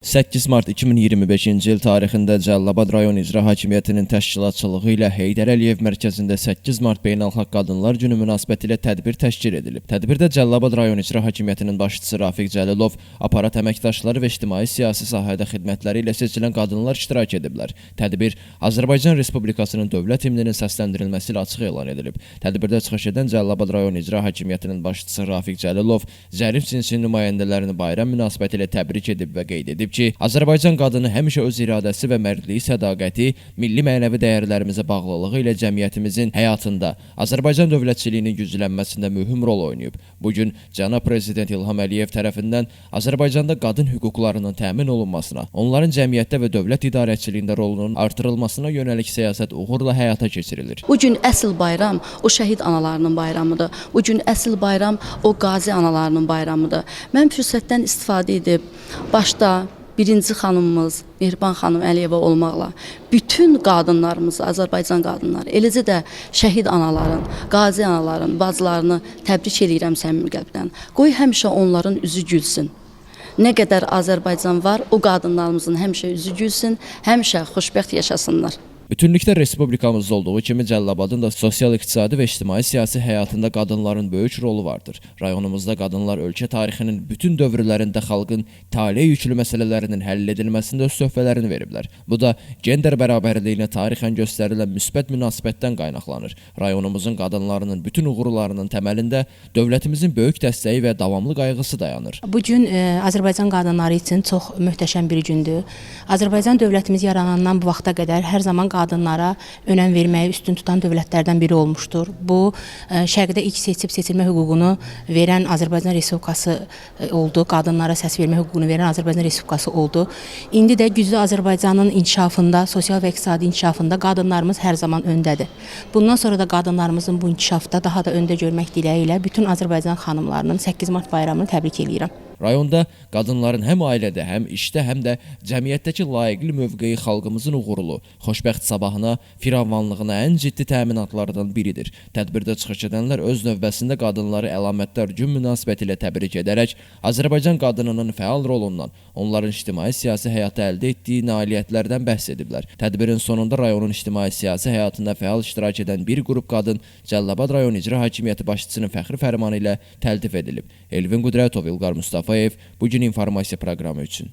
8 mart 2025-ci il tarixində Cəlilabad rayon İcra Hakimiyyətinin təşkilatçılığı ilə Heydər Əliyev mərkəzində 8 mart Beynəlxalq Qadınlar Günü münasibətilə tədbir təşkil edilib. Tədbirdə Cəlilabad rayon İcra Hakimiyyətinin başçısı Rafiq Cəlilov, aparat əməkdaşları və ictimai-siyasi sahədə xidmətləri ilə seçilən qadınlar iştirak ediblər. Tədbir Azərbaycan Respublikasının dövlət himninin səsləndirilməsi ilə açıq elan edilib. Tədbirdə çıxış edən Cəlilabad rayon İcra Hakimiyyətinin başçısı Rafiq Cəlilov, zərif cinsin nümayəndələrini bayram münasibəti ilə təbrik edib və qeyd edib ki, Azərbaycan qadını həmişə öz iradəsi və mərdliyi, sədaqəti, milli mənəvi dəyərlərimizə bağlılığı ilə cəmiyyətimizin həyatında Azərbaycan dövlətçiliyinin güclənməsində mühüm rol oynayıb. Bugün cənab Prezident İlham Əliyev tərəfindən Azərbaycanda qadın hüquqlarının təmin olunmasına, onların cəmiyyətdə və dövlət idarəçiliyində rolunun artırılmasına yönəlik siyasət uğurla həyata keçirilir. Bugün əsl bayram o şəhid analarının bayramıdır. Bugün əsl bayram o qazi analarının bayramıdır. Mən fürsətdən istifadə edib başda birinci xanımımız Mehriban xanım Əliyeva olmaqla bütün qadınlarımızı, Azərbaycan qadınları, eləcə də şəhid anaların, qazi anaların, bacılarını təbrik edirəm səmimi qəlbdən. Qoy həmişə onların üzü gülsün. Nə qədər Azərbaycan var, o qadınlarımızın həmişə üzü gülsün, həmişə xoşbəxt yaşasınlar. Bütünlükdə respublikamızda olduğu kimi Cəlilabadın da sosial-iqtisadi və ictimai-siyasi həyatında qadınların böyük rolu vardır. Rayonumuzda qadınlar ölkə tarixinin bütün dövrlərində xalqın tale yüklü məsələlərinin həll edilməsində öz töhfələrini veriblər. Bu da gender bərabərliyinə tarixən göstərilən müsbət münasibətdən qaynaqlanır. Rayonumuzun qadınlarının bütün uğurlarının təməlində dövlətimizin böyük dəstəyi və davamlı qayğısı dayanır. Bugün Azərbaycan qadınları üçün çox möhtəşəm bir gündür. Azərbaycan dövlətimiz yaranandan bu vaxta qədər hər zaman qadınlara önəm verməyi üstün tutan dövlətlərdən biri olmuşdur. Bu, şərqdə ilk seçilmə hüququnu verən Azərbaycan Respublikası oldu. Qadınlara səs vermə hüququnu verən Azərbaycan Respublikası oldu. İndi də güclü Azərbaycanın inkişafında, sosial və iqtisadi inkişafında qadınlarımız hər zaman öndədir. Bundan sonra da qadınlarımızın bu inkişafda daha da öndə görmək diləyi ilə bütün Azərbaycan xanımlarının 8 mart bayramını təbrik edirəm. Rayonda qadınların həm ailədə, həm işdə, həm də cəmiyyətdəki layiqli mövqeyi xalqımızın uğurlu, xoşbəxt sabahına, firavanlığına ən ciddi təminatlardan biridir. Tədbirdə çıxış edənlər öz növbəsində qadınları əlamətdar gün münasibəti ilə təbrik edərək Azərbaycan qadınının fəal rolundan, onların ictimai-siyasi həyata əldə etdiyi nailiyyətlərdən bəhs ediblər. Tədbirin sonunda rayonun ictimai-siyasi həyatında fəal iştirak edən bir qrup qadın Cəlilabad rayon İcra Hakimiyyəti başçısının fəxri fərmanı ilə təltif edilib. Elvin Qudrətov, İlqar Mustafayev, Bugün informasiya proqramı üçün.